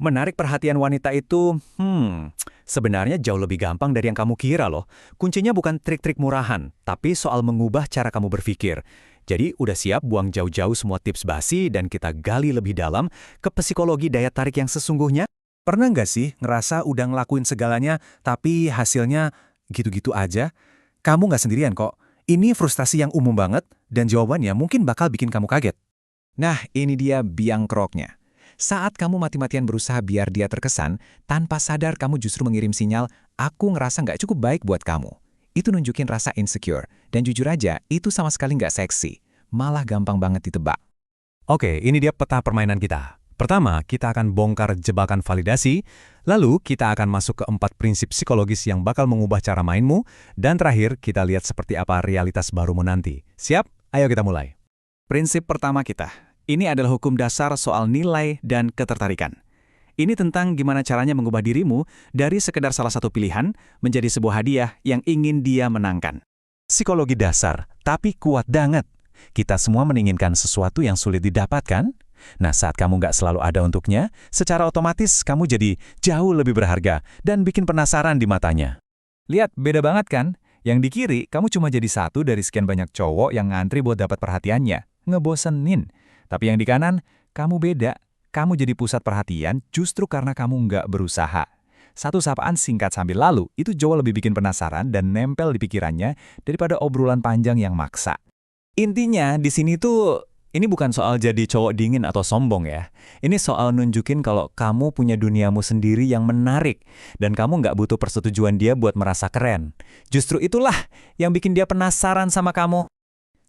Menarik perhatian wanita itu, sebenarnya jauh lebih gampang dari yang kamu kira loh. Kuncinya bukan trik-trik murahan, tapi soal mengubah cara kamu berpikir. Jadi udah siap buang jauh-jauh semua tips basi dan kita gali lebih dalam ke psikologi daya tarik yang sesungguhnya? Pernah nggak sih ngerasa udah ngelakuin segalanya, tapi hasilnya gitu-gitu aja? Kamu nggak sendirian kok. Ini frustasi yang umum banget, dan jawabannya mungkin bakal bikin kamu kaget. Nah, ini dia biang keroknya. Saat kamu mati-matian berusaha biar dia terkesan, tanpa sadar kamu justru mengirim sinyal, aku ngerasa nggak cukup baik buat kamu. Itu nunjukin rasa insecure, dan jujur aja, itu sama sekali nggak seksi. Malah gampang banget ditebak. Oke, ini dia peta permainan kita. Pertama, kita akan bongkar jebakan validasi, lalu kita akan masuk ke 4 prinsip psikologis yang bakal mengubah cara mainmu, dan terakhir kita lihat seperti apa realitas barumu nanti. Siap? Ayo kita mulai. Prinsip pertama kita, ini adalah hukum dasar soal nilai dan ketertarikan. Ini tentang gimana caranya mengubah dirimu dari sekedar salah satu pilihan menjadi sebuah hadiah yang ingin dia menangkan. Psikologi dasar, tapi kuat banget. Kita semua menginginkan sesuatu yang sulit didapatkan. Nah, saat kamu nggak selalu ada untuknya, secara otomatis kamu jadi jauh lebih berharga dan bikin penasaran di matanya. Lihat, beda banget kan? Yang di kiri, kamu cuma jadi satu dari sekian banyak cowok yang ngantri buat dapat perhatiannya. Ngebosenin. Tapi yang di kanan, kamu beda. Kamu jadi pusat perhatian justru karena kamu nggak berusaha. Satu sapaan singkat sambil lalu, itu jauh lebih bikin penasaran dan nempel di pikirannya daripada obrolan panjang yang maksa. Intinya di sini tuh, ini bukan soal jadi cowok dingin atau sombong ya. Ini soal nunjukin kalau kamu punya duniamu sendiri yang menarik dan kamu nggak butuh persetujuan dia buat merasa keren. Justru itulah yang bikin dia penasaran sama kamu.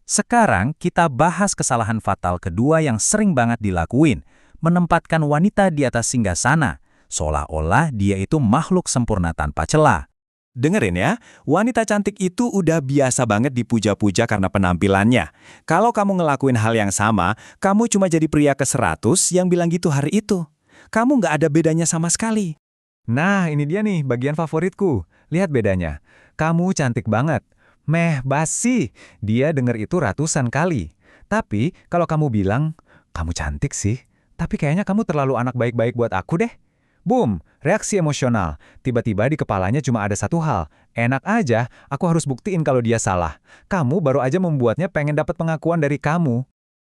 Sekarang kita bahas kesalahan fatal kedua yang sering banget dilakuin, menempatkan wanita di atas singgasana, seolah-olah dia itu makhluk sempurna tanpa celah. Dengerin ya, wanita cantik itu udah biasa banget dipuja-puja karena penampilannya. Kalau kamu ngelakuin hal yang sama, kamu cuma jadi pria ke-100 yang bilang gitu hari itu. Kamu nggak ada bedanya sama sekali. Nah, ini dia nih bagian favoritku. Lihat bedanya. Kamu cantik banget. Meh, basi. Dia denger itu ratusan kali. Tapi, kalau kamu bilang, kamu cantik sih, tapi kayaknya kamu terlalu anak baik-baik buat aku deh. Boom, reaksi emosional. Tiba-tiba di kepalanya cuma ada satu hal. Enak aja, aku harus buktiin kalau dia salah. Kamu baru aja membuatnya pengen dapat pengakuan dari kamu.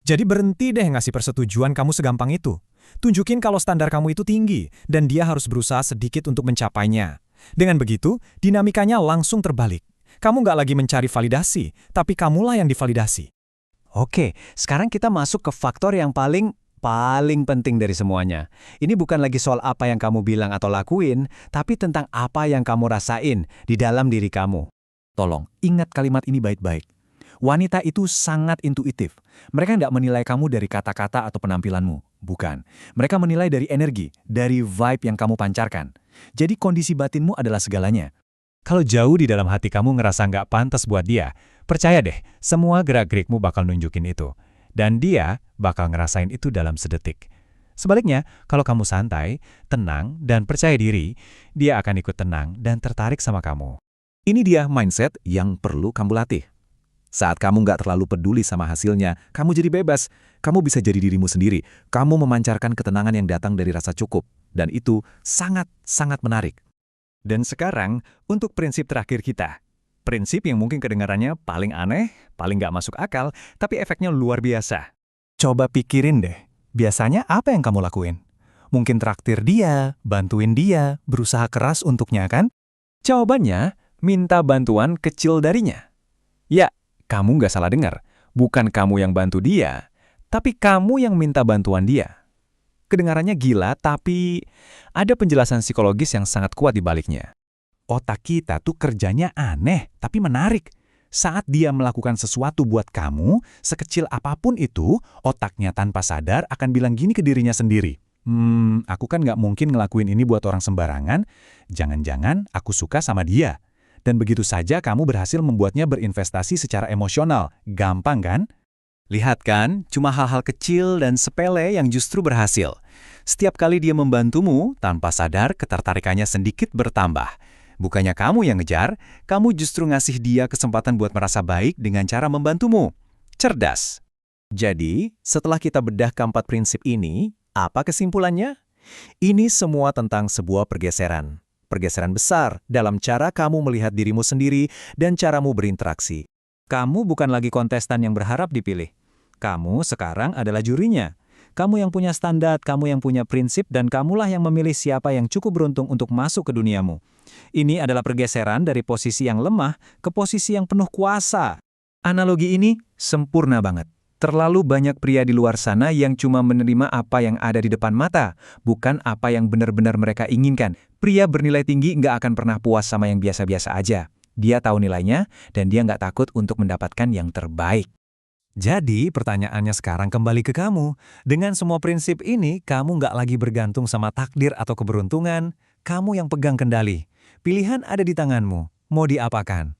Jadi berhenti deh ngasih persetujuan kamu segampang itu. Tunjukin kalau standar kamu itu tinggi, dan dia harus berusaha sedikit untuk mencapainya. Dengan begitu, dinamikanya langsung terbalik. Kamu nggak lagi mencari validasi, tapi kamulah yang divalidasi. Oke, sekarang kita masuk ke faktor yang paling penting dari semuanya. Ini bukan lagi soal apa yang kamu bilang atau lakuin, tapi tentang apa yang kamu rasain di dalam diri kamu. Tolong, ingat kalimat ini baik-baik. Wanita itu sangat intuitif. Mereka nggak menilai kamu dari kata-kata atau penampilanmu. Bukan. Mereka menilai dari energi, dari vibe yang kamu pancarkan. Jadi kondisi batinmu adalah segalanya. Kalau jauh di dalam hati kamu ngerasa nggak pantas buat dia, percaya deh, semua gerak-gerikmu bakal nunjukin itu. Dan dia bakal ngerasain itu dalam sedetik. Sebaliknya, kalau kamu santai, tenang, dan percaya diri, dia akan ikut tenang dan tertarik sama kamu. Ini dia mindset yang perlu kamu latih. Saat kamu nggak terlalu peduli sama hasilnya, kamu jadi bebas. Kamu bisa jadi dirimu sendiri. Kamu memancarkan ketenangan yang datang dari rasa cukup. Dan itu sangat menarik. Dan sekarang, untuk prinsip terakhir kita. Prinsip yang mungkin kedengarannya paling aneh, paling nggak masuk akal, tapi efeknya luar biasa. Coba pikirin deh, biasanya apa yang kamu lakuin? Mungkin traktir dia, bantuin dia, berusaha keras untuknya kan? Jawabannya, minta bantuan kecil darinya. Ya, kamu nggak salah dengar. Bukan kamu yang bantu dia, tapi kamu yang minta bantuan dia. Kedengarannya gila, tapi ada penjelasan psikologis yang sangat kuat di baliknya. Otak kita tuh kerjanya aneh, tapi menarik. Saat dia melakukan sesuatu buat kamu, sekecil apapun itu, otaknya tanpa sadar akan bilang gini ke dirinya sendiri. Aku kan nggak mungkin ngelakuin ini buat orang sembarangan. Jangan-jangan aku suka sama dia. Dan begitu saja kamu berhasil membuatnya berinvestasi secara emosional. Gampang kan? Lihat kan, cuma hal-hal kecil dan sepele yang justru berhasil. Setiap kali dia membantumu, tanpa sadar ketertarikannya sedikit bertambah. Bukannya kamu yang ngejar, kamu justru ngasih dia kesempatan buat merasa baik dengan cara membantumu. Cerdas. Jadi, setelah kita bedah keempat prinsip ini, apa kesimpulannya? Ini semua tentang sebuah pergeseran. Pergeseran besar dalam cara kamu melihat dirimu sendiri dan caramu berinteraksi. Kamu bukan lagi kontestan yang berharap dipilih. Kamu sekarang adalah jurinya. Kamu yang punya standar, kamu yang punya prinsip, dan kamulah yang memilih siapa yang cukup beruntung untuk masuk ke duniamu. Ini adalah pergeseran dari posisi yang lemah ke posisi yang penuh kuasa. Analogi ini sempurna banget. Terlalu banyak pria di luar sana yang cuma menerima apa yang ada di depan mata, bukan apa yang benar-benar mereka inginkan. Pria bernilai tinggi nggak akan pernah puas sama yang biasa-biasa aja. Dia tahu nilainya, dan dia nggak takut untuk mendapatkan yang terbaik. Jadi, pertanyaannya sekarang kembali ke kamu. Dengan semua prinsip ini, kamu nggak lagi bergantung sama takdir atau keberuntungan. Kamu yang pegang kendali. Pilihan ada di tanganmu. Mau diapakan?